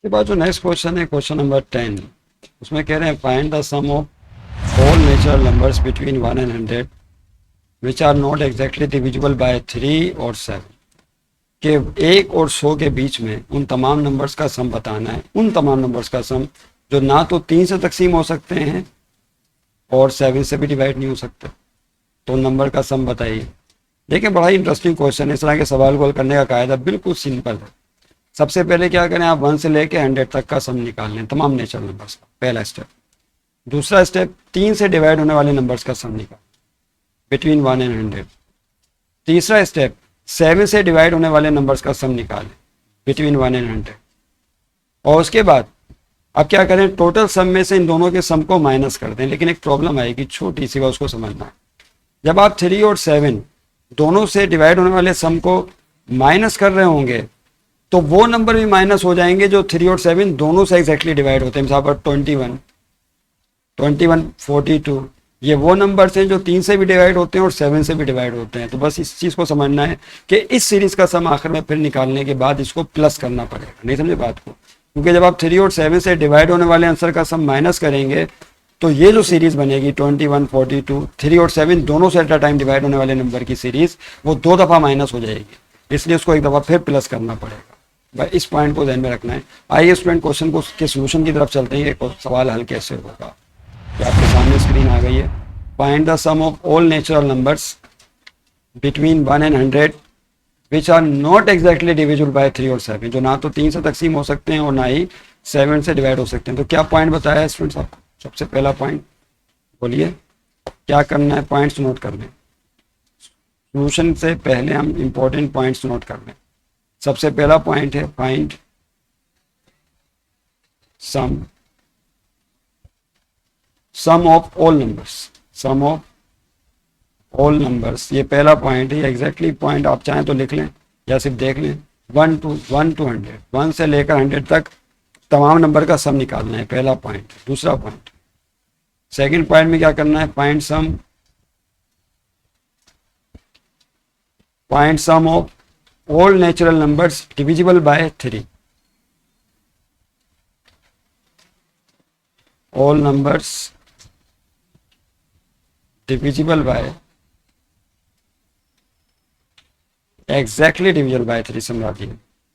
के बाद जो नेक्स्ट क्वेश्चन है क्वेश्चन नंबर 10, उसमें कह रहे हैं find the sum of all natural numbers between 1 and 100 which are not exactly divisible by 3 और 7। कि 1 और 100 के बीच में उन तमाम नंबर्स का सम बताना है, उन तमाम नंबर्स का सम जो ना तो 3 से तकसीम हो सकते हैं और 7 से भी डिवाइड नहीं हो सकते। तो नंबर का सम बताइए। देखिए बड़ा ही इंटरेस्टिंग क्वेश्चन है। इस तरह के सवाल को हल करने का कायदा बिल्कुल सिंपल है। सबसे पहले क्या करें, आप 1 से लेके 100 तक का सम निकाल लें, तमाम नेचुरल नंबर्स का, पहला स्टेप। दूसरा स्टेप, 3 से डिवाइड होने वाले नंबर्स का सम निकाल बिटवीन 1 एंड 100। तीसरा स्टेप, 7 से डिवाइड होने वाले नंबर्स का सम निकालें बिटवीन 1 एंड 100। और उसके बाद अब क्या करें, टोटल सम में से इन दोनों के सम को माइनस कर दें। लेकिन एक प्रॉब्लम आएगी छोटी सी, उसको समझना है। जब आप 3 और 7 दोनों से डिवाइड होने वाले सम को माइनस कर रहे होंगे तो वो नंबर भी माइनस हो जाएंगे जो 3 और 7 दोनों से एग्जैक्टली डिवाइड होते हैं। मिसाल पर 21, 42, ये वो नंबर्स हैं जो 3 से भी डिवाइड होते हैं और 7 से भी डिवाइड होते हैं। तो बस इस चीज़ को समझना है कि इस सीरीज़ का सम आखिर में फिर निकालने के बाद इसको प्लस करना पड़ेगा। नहीं समझे बात को? क्योंकि जब आप 3 और 7 से डिवाइड होने वाले आंसर का सम माइनस करेंगे तो ये जो सीरीज़ बनेगी 21, 42, 3 और 7 दोनों से एट अ टाइम डिवाइड होने वाले नंबर की सीरीज़, वो 2 दफ़ा माइनस हो जाएगी। इसलिए उसको एक दफ़ा फिर प्लस करना पड़ेगा। भाई इस पॉइंट को ध्यान में रखना है। आइए स्टूडेंट क्वेश्चन को के सोल्यूशन की तरफ चलते हैं कि सवाल हल कैसे होगा। तो आपके सामने स्क्रीन आ गई है। Find the sum of all natural numbers between 1 and 100 which are not exactly divisible by 3 और 7, जो ना तो 3 से तकसीम हो सकते हैं और ना ही 7 से डिवाइड हो सकते हैं। तो क्या पॉइंट बताया है स्टूडेंट्स आपको? सबसे पहला पॉइंट बोलिए, क्या करना है? पॉइंट्स नोट कर लें। सोल्यूशन से पहले हम इंपॉर्टेंट पॉइंट्स नोट कर लें। सबसे पहला पॉइंट है find sum of all numbers. Sum of all numbers, ये पहला पॉइंट है। एग्जैक्टली पॉइंट आप चाहें तो लिख लें या सिर्फ देख लें। 1 to 100, 1 से लेकर 100 तक तमाम नंबर का सम निकालना है, पहला पॉइंट। दूसरा पॉइंट, सेकंड पॉइंट में क्या करना है? Find sum of all natural numbers divisible by 3। All numbers divisible by exactly divisible by 3 समझा दिए।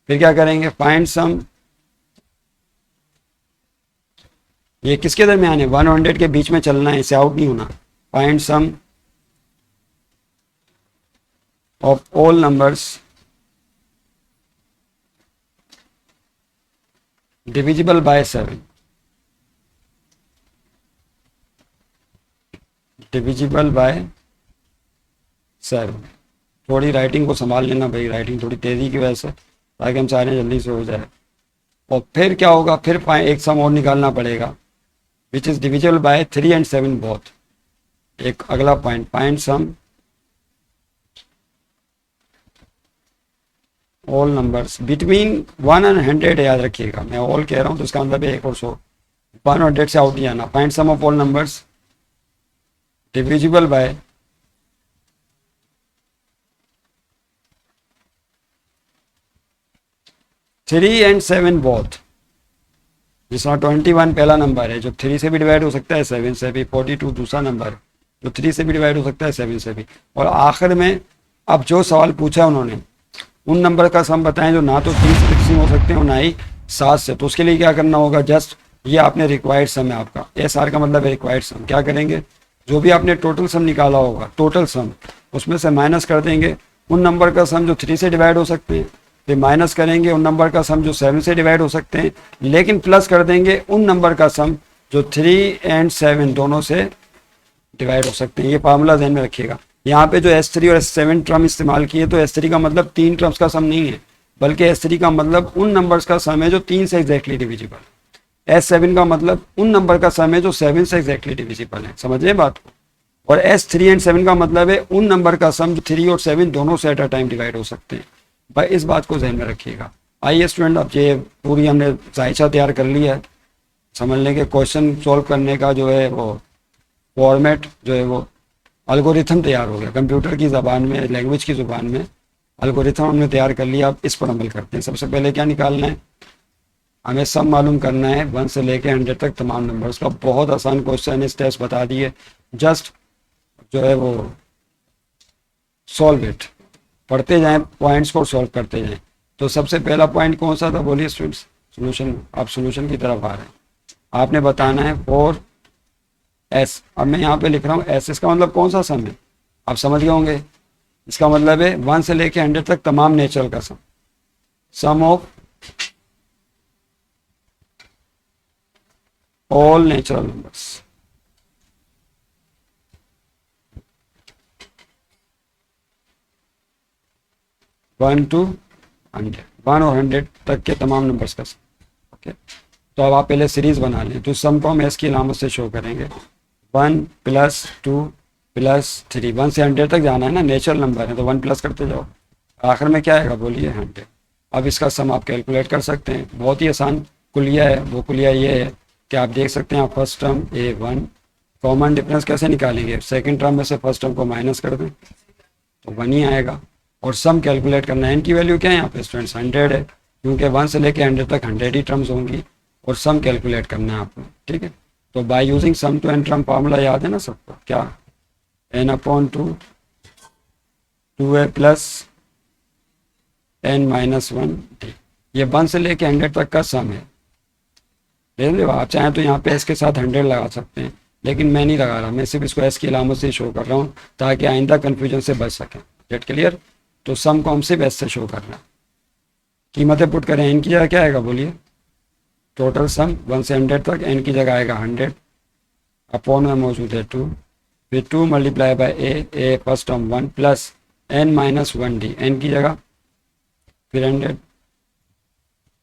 फिर क्या करेंगे? फाइंड सम, ये किसके दरमियान है? 1 और 100 के बीच में चलना है, इसे आउट नहीं होना। Find sum of all numbers divisible by 7। Divisible by 7। थोड़ी राइटिंग को संभाल लेना भाई, राइटिंग थोड़ी तेज़ी की वजह से, ताकि हम सारे जल्दी से हो जाए। और फिर क्या होगा? फिर एक सम और निकालना पड़ेगा which is divisible by 3 and 7 both. एक अगला point, find sum all numbers between 1 and 100। याद रखिएगा, मैं ऑल कह रहा हूँ तो इसका मतलब है 1 और 100। 1 और 100 से आउट नहीं आना। Find sum of all numbers divisible by 3 and 7 both. जिस तरह 21 पहला नंबर है जो 3 से भी डिवाइड हो सकता है, 7 से भी। 42 दूसरा नंबर है जो 3 से भी डिवाइड हो सकता है, 7 से भी। और आखिर में अब जो सवाल पूछा है उन्होंने, उन नंबर का सम बताएं जो ना तो 3 से तकसीम हो सकते हैं और ना ही 7 से। तो उसके लिए क्या करना होगा? जस्ट ये आपने रिक्वायर्ड सम है आपका, SR का मतलब है रिक्वायर्ड सम। क्या करेंगे? जो भी आपने टोटल सम निकाला होगा, टोटल सम, उसमें से माइनस कर देंगे उन नंबर का सम जो 3 से डिवाइड हो सकते हैं, फिर माइनस करेंगे उन नंबर का सम जो 7 से डिवाइड हो सकते हैं, लेकिन प्लस कर देंगे उन नंबर का सम जो 3 एंड 7 दोनों से डिवाइड हो सकते हैं। ये फार्मूला ध्यान में रखिएगा। यहाँ पे जो S3 और S7 टर्म इस्तेमाल किए, तो S3 का मतलब 3 टर्म्स का सम नहीं है, बल्कि S3 का मतलब उन नंबर्स का सम है जो 3 से एग्जैक्टली डिविजिबल। S7 का मतलब उन नंबर का सम है जो 7 से एग्जैक्टली डिविजिबल है। समझे बात को? और S3 एंड 7 का मतलब है उन नंबर का सम जो 3 और 7 दोनों से एट अ टाइम डिवाइड हो सकते हैं। भाई इस बात को ध्यान में रखिएगा। आइए स्टूडेंट, अब ये पूरी हमने जायचा तैयार कर लिया है। समझ लें कि क्वेश्चन सॉल्व करने का जो है वो फॉर्मेट जो है वो अलगोरिथम तैयार हो गया। कंप्यूटर की ज़बान में, लैंग्वेज की ज़ुबान में अलगोरिथम हमने तैयार कर लिया। अब इस पर अमल करते हैं। सबसे पहले क्या निकालना है? हमें सब मालूम करना है 1 से लेके 100 तक तमाम नंबर्स का। बहुत आसान क्वेश्चन है, स्टेप्स बता दिए, जस्ट जो है वो सॉल्व इट, पढ़ते जाएं, पॉइंट्स को सॉल्व करते जाएं। तो सबसे पहला पॉइंट कौन सा था बोलिए स्टूडेंट्स? सोल्यूशन। आप सोल्यूशन की तरफ आ रहे हैं, आपने बताना है 4s। अब मैं यहाँ पे लिख रहा हूँ एस, इसका मतलब कौन सा सम है आप समझ गए होंगे। इसका मतलब है 1 से लेके 100 तक तमाम नेचुरल का sum of all natural numbers. One to 100, 1 और 100 तक के तमाम नंबर्स का सम। ओके, तो अब आप पहले सीरीज बना लें। तो सम को हम एस की अलामत से शो करेंगे, 1 + 2 + 3। 1 से 100 तक जाना है ना, नेचुरल नंबर है तो 1 प्लस करते जाओ, आखिर में क्या आएगा बोलिए 100। अब इसका सम आप कैलकुलेट कर सकते हैं, बहुत ही आसान कुलिया है। वो कुलिया ये है कि आप देख सकते हैं, आप first term A1 common difference कैसे निकालेंगे, सेकंड टर्म में से फर्स्ट टर्म को माइनस कर दें तो 1 ही आएगा। और सम कैलकुलेट करना है, एन की वैल्यू क्या है यहाँ पे स्टूडेंट्स 100 है, क्योंकि 1 से लेके 100 तक 100 ही टर्म्स होंगी और सम कैलकुलेट करना है आपको। ठीक है, तो by using sum to n term formula याद है ना सबको, क्या n/2 2a + n-1d। ये 1 से लेके 100 तक का सम है। देख लो, आप चाहें तो यहाँ पे एस के साथ 100 लगा सकते हैं, लेकिन मैं नहीं लगा रहा, मैं सिर्फ इसको एस की अलामत से शो कर रहा हूँ ताकि आइंदा कन्फ्यूजन से बच सकें। Get clear? तो सम को हम सिर्फ एस से शो करना है। कीमतें पुट करें, एन की जगह क्या आएगा बोलिए, टोटल सम 1 से 100 तक, एन की जगह आएगा 100, अपॉन में मौजूद है 2, फिर 2 × ए फर्स्ट टर्म 1 + n-1d, एन की जगह फिर 100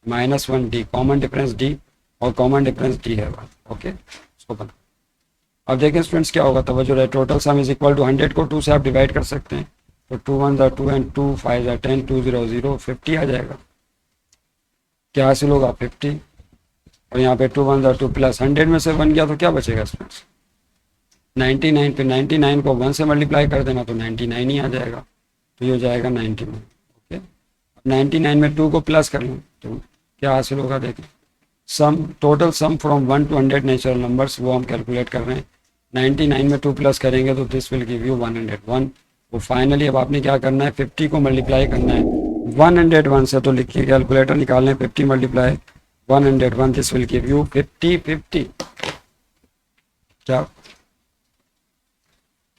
-1d, कॉमन डिफरेंस d, और कॉमन डिफरेंस d है 1। ओके, इसको बना। अब देखें स्टूडेंट्स क्या होगा, तवज्जो रहे, total sum is equal to 100 को 2 से आप डिवाइड कर सकते हैं, तो 2 1 2 एंड 2 5 10, 2 0 0, 50 आ जाएगा। क्या हासिल होगा 50, और यहाँ पे 2 1 2 + 100 में से 1 गया तो क्या बचेगा स्टूडेंट्स 99। फिर 99 को 1 से मल्टीप्लाई कर देना तो 99 ही आ जाएगा, तो ये हो जाएगा 99। ओके, 99 में 2 को प्लस कर लें तो क्या हासिल होगा, देखें sum, total sum from 1 to 100 natural numbers, वो हम कैलकुलेट कर रहे हैं। 99 में 2 प्लस करेंगे तो दिस विल गिव यू 101। वो फाइनली अब आपने क्या करना है, 50 को मल्टीप्लाई करना है 101 से, तो लिखिए कैलकुलेटर निकाल लें, 50 × 101, दिस विल गिव यू 50 क्या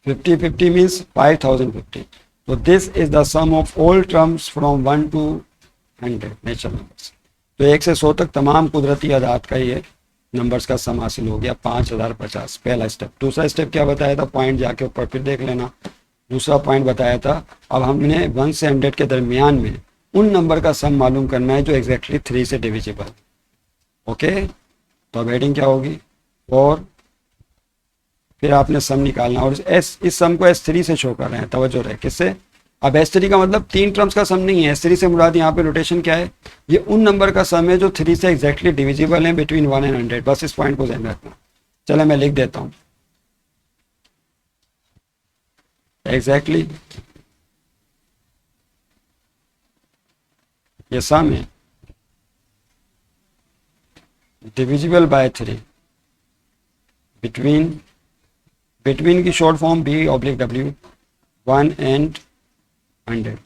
50 मीन्स 5050। तो this is the sum of all terms from 1 to 100 natural numbers. तो 1 से 100 तक तमाम कुदरती आदात का ये नंबर्स का सम हासिल हो गया 5050, पहला स्टेप। दूसरा स्टेप क्या बताया था, पॉइंट जाके ऊपर फिर देख लेना। दूसरा पॉइंट बताया था, अब हमने 1 से 100 के दरमियान में उन नंबर का सम मालूम करना है जो एग्जैक्टली 3 से डिविजिबल। ओके, तो अब हेडिंग क्या होगी, और फिर आपने सम निकालना, और इस सम को S3 से शो कर रहे हैं, तवज्जो रहे किससे। अब S3 का मतलब 3 टर्म्स का सम नहीं है, S3 से मुराद यहाँ पे नोटेशन क्या है, ये उन नंबर का सम है जो 3 से एग्जैक्टली डिविजिबल है बिटवीन 1 and 100। बस इस पॉइंट को ध्यान में रखना। चलो मैं लिख देता हूँ, एग्जैक्टली ये सम है डिविजिबल बाय 3 बिटवीन की शॉर्ट फॉर्म B/W, 1 and 100,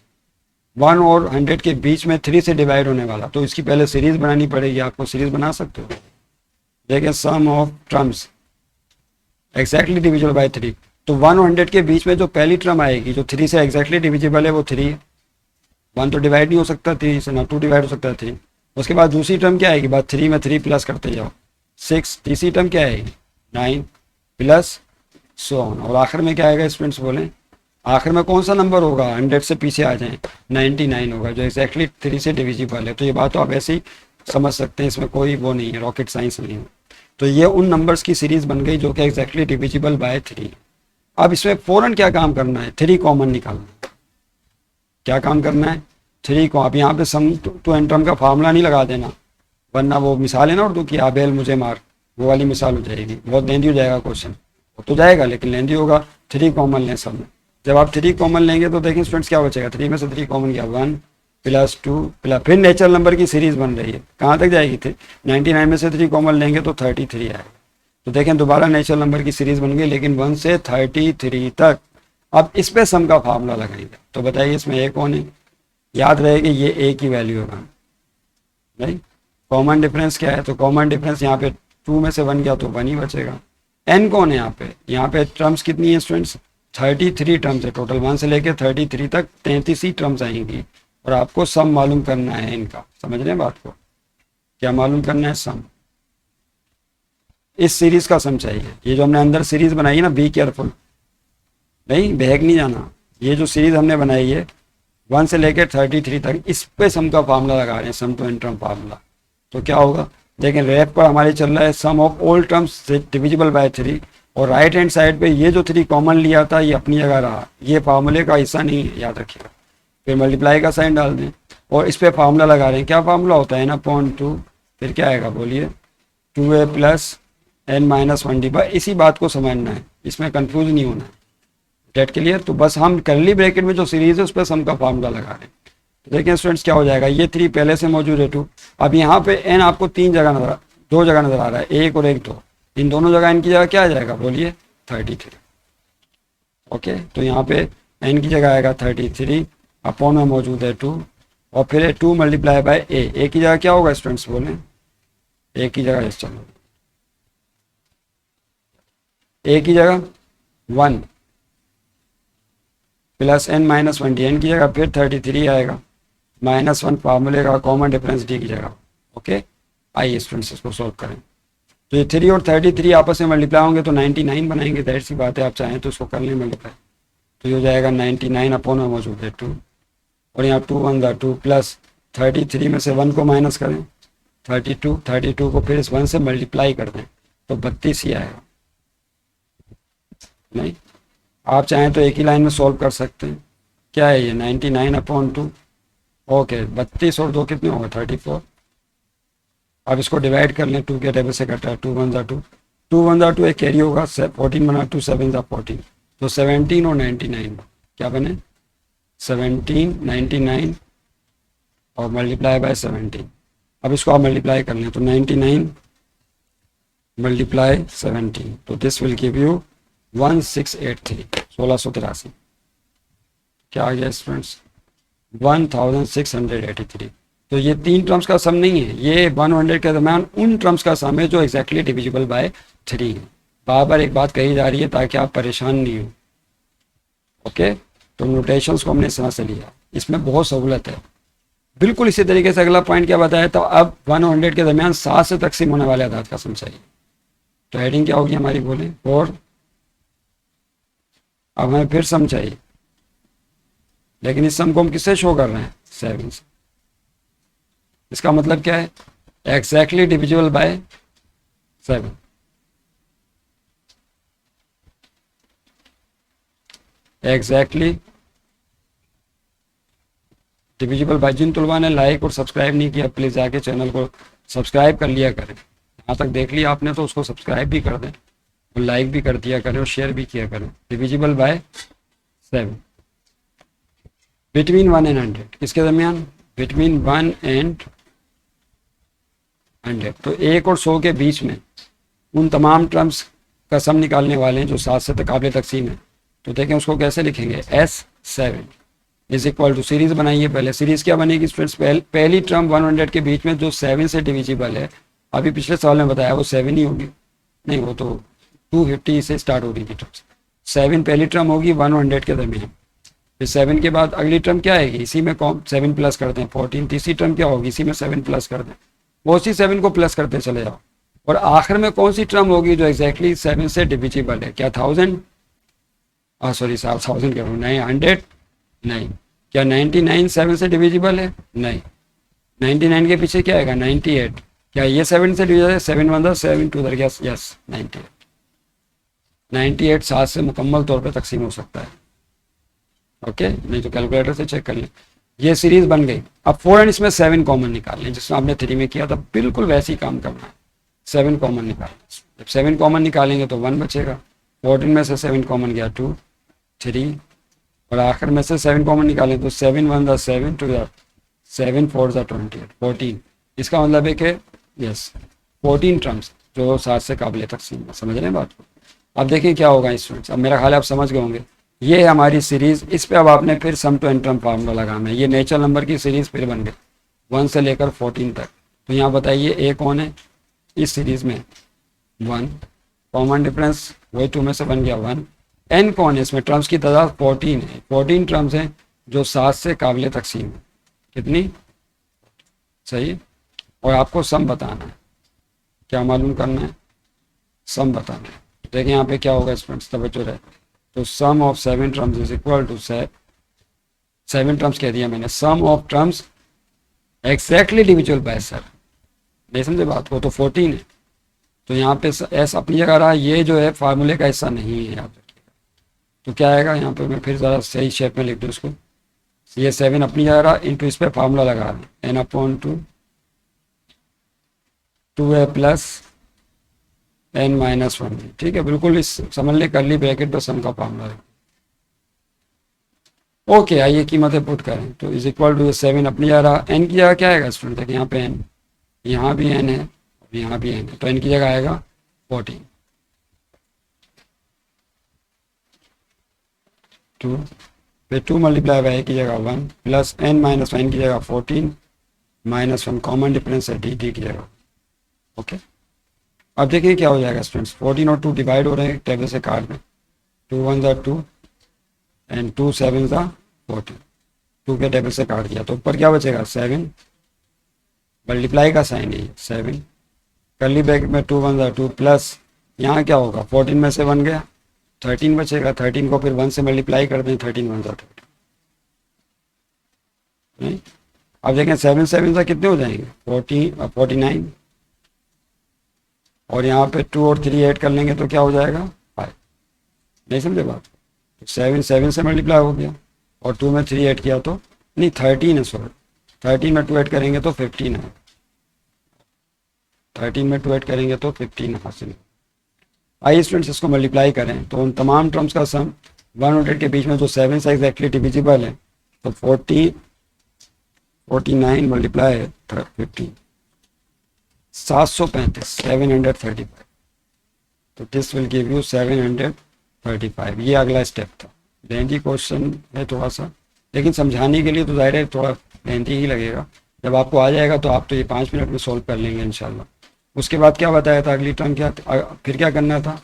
1 और 100 के बीच में 3 से डिवाइड होने वाला। तो इसकी पहले सीरीज बनानी पड़ेगी, आपको सीरीज बना सकते हो। देखिए sum of terms exactly divisible by 3, तो 1 और 100 के बीच में जो पहली टर्म आएगी जो 3 से एग्जैक्टली डिविजिबल है वो 3 है। 1 तो डिवाइड नहीं हो सकता 3 से, ना 2 डिवाइड हो सकता 3। उसके बाद दूसरी टर्म क्या आएगी, बाद 3 में 3 प्लस करते जाओ 6। तीसरी टर्म क्या आएगी 9 प्लस सो ऑन, और आखिर में क्या आएगा स्टूडेंट्स बोलें, आखिर में कौन सा नंबर होगा, 100 से पीछे आ जाएं 99 होगा जो एग्जैक्टली 3 से डिविजिबल है। तो ये बात तो आप ऐसे ही समझ सकते हैं, इसमें कोई वो नहीं है, रॉकेट साइंस नहीं है। तो ये उन नंबर्स की सीरीज बन गई जो कि एग्जैक्टली डिविजिबल बाय 3। अब इसमें फ़ौरन क्या काम करना है, 3 कॉमन निकालना। क्या काम करना है, 3 को। आप यहाँ पे सम टू एन टर्म का फार्मूला नहीं लगा देना, वरना वो मिसाल है ना उर्दू की, आबेल मुझे मार, वो वाली मिसाल हो जाएगी, बहुत लेंदी हो जाएगा क्वेश्चन। वो तो जाएगा लेकिन लेंदी होगा। 3 कॉमन लें सब में। जब आप 3 कॉमन लेंगे तो देखें स्टूडेंट्स क्या बचेगा, 3 में से 3 कॉमन गया 1, प्लस 2 प्लस, फिर नेचुरल नंबर की सीरीज बन रही है, कहाँ तक जाएगी थी 99 में से 3 कॉमन लेंगे तो 33 आएगा। तो देखें दोबारा नेचुरल नंबर की सीरीज बन गई, लेकिन 1 से 33 तक। अब इस पे सम का फार्मूला लगाएंगे, तो बताइए इसमें ए कौन है? याद रहे कि ये ए की वैल्यू होगा, नहीं कॉमन डिफरेंस क्या है, तो कॉमन डिफरेंस यहाँ पे 2 में से 1 गया तो 1 ही बचेगा। एन कौन है यहाँ पे टर्म्स कितनी है स्टूडेंट्स? 33 टर्म्स है टोटल, 1 से लेकर 33 तक 33 ही टर्म्स आएंगी, और आपको सम मालूम करना है इनका। समझ रहे हैं बात को? क्या मालूम करना है? सम। इस सीरीज का सम चाहिए। ये जो हमने अंदर सीरीज बनाई है ना, बी केयरफुल, नहीं बहक नहीं जाना। ये जो सीरीज हमने बनाई है 1 से लेकर 33 तक, इस पे सम का फार्मूला लगा रहे हैं, सम टू एन टर्म फार्मूला। तो क्या होगा? देखें रेप पर हमारे चल रहा है sum of all terms divisible by 3, और राइट हैंड साइड पे ये जो 3 कॉमन लिया था ये अपनी जगह रहा, ये फार्मूले का हिस्सा नहीं है, याद रखिएगा। फिर मल्टीप्लाई का साइन डाल दें और इस पे फार्मूला लगा रहे हैं। क्या फार्मूला होता है ना, अपॉन 2, फिर क्या आएगा बोलिए, 2a plus n minus 1d। इसी बात को समझना है, इसमें कंफ्यूज नहीं होना है। That clear? तो बस हम करली ब्रैकेट में जो सीरीज है उस पर सम का फार्मूला लगा रहे हैं। तो देखें स्टूडेंट्स क्या हो जाएगा, ये 3 पहले से मौजूद है 2, अब यहाँ पे n आपको 2 जगह नजर आ रहा है, 1 और 1 2, इन दोनों जगह n की जगह क्या आ जाएगा बोलिए, 33। ओके, तो यहाँ पे n की जगह आएगा 33, अपॉन में मौजूद है 2, और फिर 2 मल्टीप्लाई बाय a की जगह क्या होगा स्टूडेंट्स बोलें, a की जगह चलो a की जगह 1 plus n minus 1d, n की जगह फिर 33 आएगा, -1 फार्मूले का कॉमन डिफरेंस d की जगह। ओके, आइए स्टूडेंट्स इसको सॉल्व करें। तो ये 3 और 33 आपस में मल्टीप्लाई होंगे तो 99 बनाएंगे, दैट सी बात है, आप चाहें तो इसको कर लें मल्टीप्लाई। तो ये हो जाएगा 99 अपॉन में मौजूद है 2, और यहाँ 2 1 2 प्लस 33 में से 1 को माइनस करें 32 को फिर इस 1 से मल्टीप्लाई कर दें तो 32 ही आएगा। नहीं, आप चाहें तो एक ही लाइन में सॉल्व कर सकते हैं। क्या है ये 99 अपॉन 2, ओके 32 और 2 कितने होंगे 34। अब इसको डिवाइड कर लें, 2 के टेबल से कटा है, 2 1 2, 2 1 2 एक कैरी होगा, 14 बना 2 7 14, तो 17 और 99 क्या बने 17 99 और मल्टीप्लाई बाय 17। अब इसको आप मल्टीप्लाई कर लें तो 99 मल्टीप्लाई 17, तो दिस विल गिव यू 1683 1683। क्या आ गया स्टूडेंट्स 1683। तो ये 3 टर्म्स का सम नहीं है, ये 100 के दरम्यान उन टर्म्स का सम है जो एग्जैक्टली डिविजिबल बाय 3 है। बार बार एक बात कही जा रही है ताकि आप परेशान नहीं हो। ओके, तो नोटेशंस को हमने इस तरह से लिया, इसमें बहुत सहूलत है। बिल्कुल इसी तरीके से अगला पॉइंट क्या बताया, तो अब 100 के दरमियान 7 से तकसीम होने वाले अदाद का सम चाहिए। तो हेडिंग क्या होगी हमारी बोले 4। अब हमें फिर सम चाहिए, लेकिन इस सम को हम किससे शो कर रहे हैं 7 से। इसका मतलब क्या है, exactly divisible by 7। Exactly divisible by. जिन तुलबा ने लाइक और सब्सक्राइब नहीं किया प्लीज़ जाके चैनल को सब्सक्राइब कर लिया करें। यहाँ तक देख लिया आपने तो उसको सब्सक्राइब भी कर दें और लाइक भी कर दिया करें और शेयर भी किया करें। डिविजिबल बाय 7 बिटवीन 1 एंड 100, किसके दरमियान बिटवीन 1 एंड 100। तो 1 और 100 के बीच में उन तमाम टर्म्स का सम निकालने वाले हैं जो 7 से काबिल तकसीम है। तो देखें उसको कैसे लिखेंगे, S7 is equal to, series बनाइए पहले। सीरीज क्या बनेगी स्टूडेंट्स, पहली टर्म 100 के बीच में जो 7 से डिविजिबल है, अभी पिछले सवाल में बताया वो 7 ही होगी, नहीं वो तो 250 से स्टार्ट हो रही थी टर्म्स। 7 पहली टर्म होगी 100 के दरमियान, फिर 7 के बाद अगली टर्म क्या आएगी, इसी में 7 प्लस कर दें 14। तीसरी टर्म क्या होगी, इसी में 7 प्लस कर दें, वो उसी 7 को प्लस करते चले जाओ। और आखिर में कौन सी टर्म होगी जो एग्जैक्टली 7 से डिविजिबल है, क्या 1000, सॉरी 1000 कह रहा हूँ, नहीं 100 नहीं, क्या 99 7 से डिविजिबल है, नहीं। 99 के पीछे क्या आएगा 98, क्या ये 7 से डिविजिबल है, 7 1 7 2 यस यस 98 7 से मुकम्मल तौर पे तकसीम हो सकता है। ओके, नहीं तो कैलकुलेटर से चेक कर लें। ये सीरीज बन गई। अब फौरन इसमें 7 कॉमन निकाल लें, जिसमें आपने 3 में किया था, बिल्कुल वैसे ही काम करना है। 7 कॉमन निकाल, जब 7 कॉमन निकालेंगे तो 1 बचेगा। 14 में से 7 कॉमन गया 2 3, और आखिर में से 7 कॉमन निकालें तो 7 1 7 2 7 4 20, 14। इसका मतलब है कि यस 14 टर्म्स जो 7 से काबिल तकसीम है। समझ रहे हैं बात को? अब देखिए क्या होगा स्टूडेंट्स, अब मेरा ख्याल है आप समझ गए होंगे। ये है हमारी सीरीज़, इस पे अब आपने फिर सम टू एन टर्म फार्मूला लगाना है। ये नेचुरल नंबर की सीरीज़ फिर बन गई 1 से लेकर 14 तक। तो यहाँ बताइए ए कौन है इस सीरीज़ में? 1। कॉमन डिफरेंस वही 2 में से बन गया 1। एन कौन है इसमें? टर्म्स की तादाद 14 है। 14 टर्म्स हैं जो 7 से काबिल तकसीम है। कितनी? सही है। और आपको सम बताना है। क्या मालूम करना है? सम बताना है। देखिए यहाँ पे क्या होगा स्टूडेंट्स, तवज्जो रहे। तो sum of 7 terms is equal to 7 terms कह दिया मैंने, sum of terms exactly divisible by sir. नहीं समझे बात को? तो 14 है। तो यहाँ पे एस अपनी जगह रहा, ये जो है फार्मूले का हिस्सा नहीं है, याद रखिएगा। तो क्या आएगा यहाँ पे, मैं फिर ज़रा सही शेप में लिख दूँ इसको। ये 7 अपनी जगह रहा, इंटू इस पर फार्मूला लगा दें n/2 2a प्लस n-1। ठीक है, बिल्कुल इस समझ लें करली ब्रैकेट पर सम का फार्मूला है। ओके, आइए कीमतें पुट करें। तो इज इक्वल टू 7 अपनी जगह रहा, n की जगह क्या आएगा स्टूडेंट? देखिए यहाँ पे n, यहाँ भी n है, यहाँ भी n है, तो n की जगह आएगा 14। 2 फिर 2 मल्टीप्लाई बाई की जगह 1 प्लस n-1 की जगह 14 -1 कॉमन डिफरेंस है डी की जगह। ओके, अब देखिए क्या हो जाएगा स्टूडेंट्स, 14 और 2 डिवाइड हो रहे हैं, टेबल से काट दें। 2 1 2 एंड 2 7 14, 2 के टेबल से काट दिया तो ऊपर क्या बचेगा? 7। मल्टीप्लाई का साइन है 7, करली ब्रैकेट में 2 1 2 प्लस यहाँ क्या होगा? 14 में से 1 गया, 13 बचेगा। 13 को फिर 1 से मल्टीप्लाई कर दें, 13 1 13। नहीं, अब देखें 7 7 कितने हो जाएंगे? 49। और यहाँ पे 2 और 3 ऐड कर लेंगे तो क्या हो जाएगा? 5। नहीं समझे बात? तो 7 7 से मल्टीप्लाई हो गया और 2 में 3 ऐड किया तो नहीं 13 है, सॉरी 13 में 2 ऐड करेंगे तो 15 है। 13 में 2 ऐड करेंगे तो 15 हासिल। आइए स्टूडेंट्स इसको मल्टीप्लाई करें तो उन तमाम टर्म्स का सम 100 के बीच में जो 7 से एग्जैक्टली डिविजिबल है, तो 49 मल्टीप्लाई 15 735 735। तो दिस विल गिव यू 735। ये अगला स्टेप था। लेंथी क्वेश्चन है थोड़ा सा, लेकिन समझाने के लिए तो ज़ाहिर है थोड़ा लेंथी ही लगेगा। जब आपको आ जाएगा तो आप तो ये 5 मिनट में सोल्व कर लेंगे इंशाल्लाह। उसके बाद क्या बताया था? अगली टर्म क्या, फिर क्या करना था?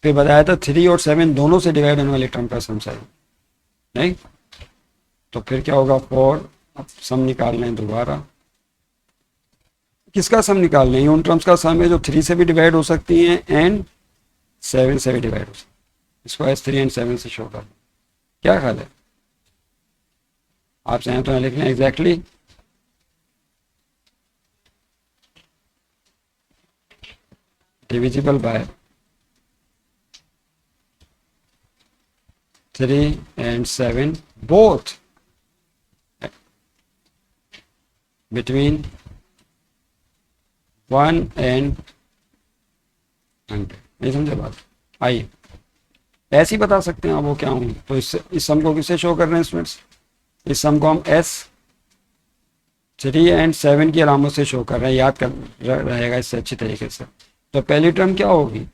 फिर बताया था 3 और 7 दोनों से डिवाइड होने वाली टर्म का सम चाहिए। नहीं तो फिर क्या होगा? 4। अब सम निकाल लें दोबारा। किसका सम निकाल लें? उन टर्म्स का सम है जो 3 से भी डिवाइड हो सकती हैं एंड 7 से भी डिवाइड हो सकती है। इसको S3 एंड 7 से शो कर लें। क्या ख्याल है? आप चाहें तो लिख लें exactly divisible by 3 and 7 both between 1 and 100। नहीं समझे बात? आइए ऐसे ही बता सकते हैं आप वो क्या होंगे। तो इस सम को किससे शो कर रहे हैं स्टूडेंट्स? इस सम को हम S3 and 7 की अलामत से शो कर रहे हैं। याद कर रहेगा इससे अच्छी तरीके से। तो पहली टर्म क्या होगी?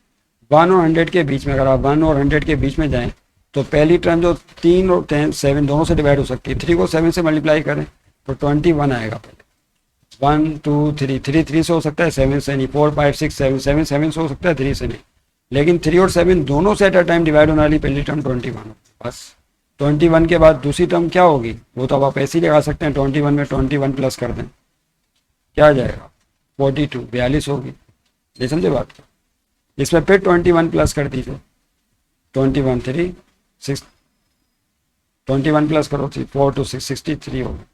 1 और 100 के बीच में, अगर आप 1 और 100 के बीच में जाएं तो पहली टर्म जो 3 और 7 दोनों से डिवाइड हो सकती है। 3 को 7 से मल्टीप्लाई करें तो 21 आएगा। पहले 1 2 3 3 से हो सकता है, 7 से नहीं। 4 5 6 7 7 से हो सकता है, 3 से नहीं। लेकिन 3 और 7 दोनों से एट अ टाइम डिवाइड होने वाली पहली टर्म 21। बस 21 के बाद दूसरी टर्म क्या होगी? वो तो आप ऐसे ही लगा सकते हैं। 21 में 21 प्लस कर दें, क्या आ जाएगा? 42 42 होगी। ये समझे बात? इसमें फिर 21 प्लस कर दीजिए। 21 3 6 21 प्लस करो 4 2 6 63 होगा।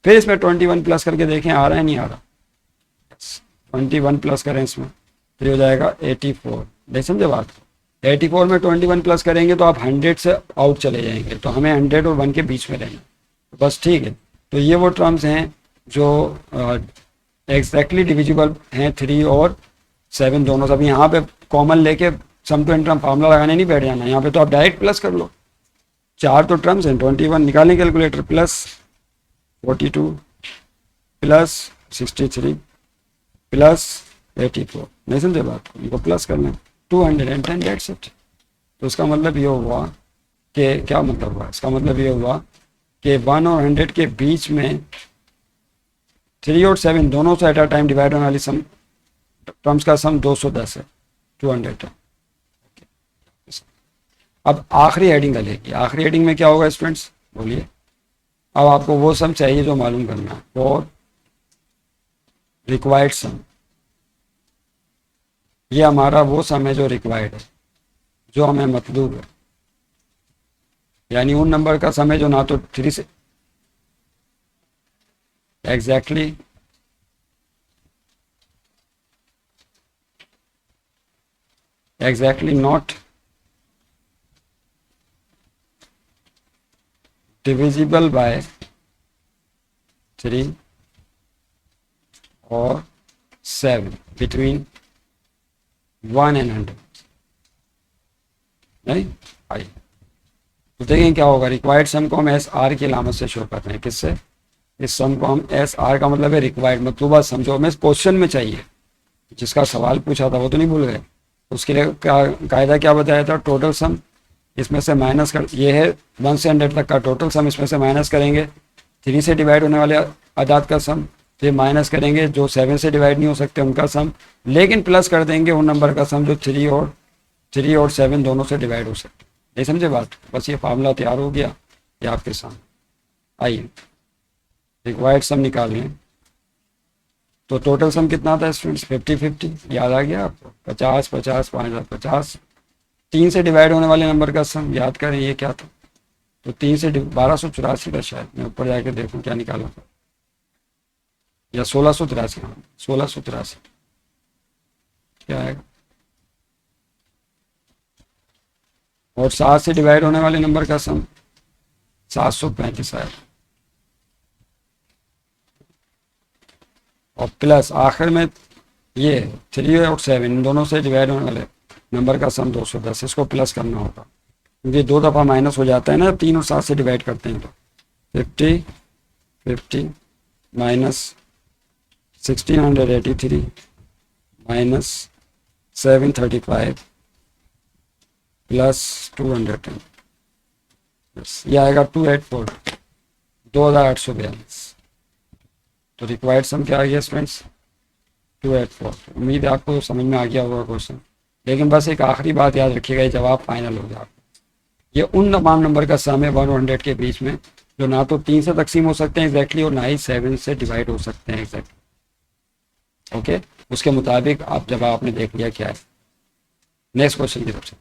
फिर इसमें 21 प्लस करके देखें आ रहा है नहीं आ रहा। 21 प्लस करें इसमें तो हो जाएगा 84। नहीं समझे बात? 84 में 21 प्लस करेंगे तो आप 100 से आउट चले जाएंगे। तो हमें 100 और 1 के बीच में रहना। बस ठीक है। तो ये वो टर्म्स हैं जो एग्जैक्टली डिविजिबल हैं 3 और 7 दोनों। सब यहाँ पे कॉमन लेके सम टू एन टर्म फार्मूला लगाने नहीं बैठ जाना। यहाँ पे तो आप डायरेक्ट प्लस कर लो। 4 तो टर्म्स हैं, 21 निकालें कैलकुलेटर, प्लस 42 प्लस 63 प्लस 84, नहीं समझे बात को, इनको प्लस करना है 210, डेट्स इट। तो इसका मतलब ये हुआ कि क्या मतलब हुआ, इसका मतलब ये हुआ कि 1 और 100 के बीच में 3 और 7 दोनों से एट अ टाइम डिवाइड होने वाली सम टर्म्स का सम 210 है, 200 है। अब आखिरी हेडिंग का लेगी, आखिरी हेडिंग में क्या होगा स्टूडेंट्स बोलिए। अब आपको वो सम चाहिए जो मालूम करना है, और रिक्वायर्ड सम, ये हमारा वो सम है जो रिक्वायर्ड है, जो हमें मतलूब है, यानी उन नंबर का सम है जो ना तो 3 से एग्जैक्टली नॉट डिविजिबल बाय 3 और 7 बिटवीन 1 and 100, नहीं आई। तो देखें क्या होगा, रिक्वायर्ड सम को हम एस आर की अलामत से शो कर रहे हैं, किससे, इस सम को हम एस आर का मतलब है रिक्वायर्ड, मतलूबा सम जो हमें इस क्वेश्चन में चाहिए, जिसका सवाल पूछा था वो तो नहीं भूल गए। उसके लिए कायदा क्या बताया था, टोटल सम इसमें से माइनस कर, ये है 1 से 100 तक का टोटल सम, इसमें से माइनस करेंगे 3 से डिवाइड होने वाले अदाद का सम, फिर माइनस करेंगे जो 7 से डिवाइड नहीं हो सकते उनका सम, लेकिन प्लस कर देंगे उन नंबर का सम जो 3 और 7 दोनों से डिवाइड हो सकते। नहीं समझे बात, बस ये फार्मूला तैयार हो गया, ये आपके सामने। आइए रिक्वायर्ड सम निकाल लें। तो टोटल सम कितना था स्टूडेंट्स, 50-50, याद आ गया आपको, 50-50 5050। 3 से डिवाइड होने वाले नंबर का सम याद करें, ये क्या था, तो 3 से 1284 था शायद, मैं ऊपर जाके देखूं क्या निकाला था, या 1683, 1683 क्या आएगा। और 7 से डिवाइड होने वाले नंबर का सम 735 आएगा, और प्लस आखिर में ये 3 और 7 इन दोनों से डिवाइड होने वाले नंबर का सम 210, इसको प्लस करना होगा क्योंकि 2 दफ़ा माइनस हो जाता है ना, 3 और 7 से डिवाइड करते हैं तो 50 माइनस 1683 माइनस 735 प्लस 210, ये आएगा 284, 2842। तो रिक्वायर्ड सम क्या आ गया स्टूडेंट्स, 284। उम्मीद है आपको समझ में आ गया होगा क्वेश्चन, लेकिन बस एक आखिरी बात याद रखिएगा, ये जवाब फाइनल हो जाएगा। ये उन तमाम नंबर का सम है 1 और 100 के बीच में जो ना तो 3 से तकसीम हो सकते हैं एग्जैक्टली और ना ही 7 से डिवाइड हो सकते हैं एग्जैक्टली। ओके, उसके मुताबिक आप जवाब आपने देख लिया क्या है। नेक्स्ट क्वेश्चन की तरफ से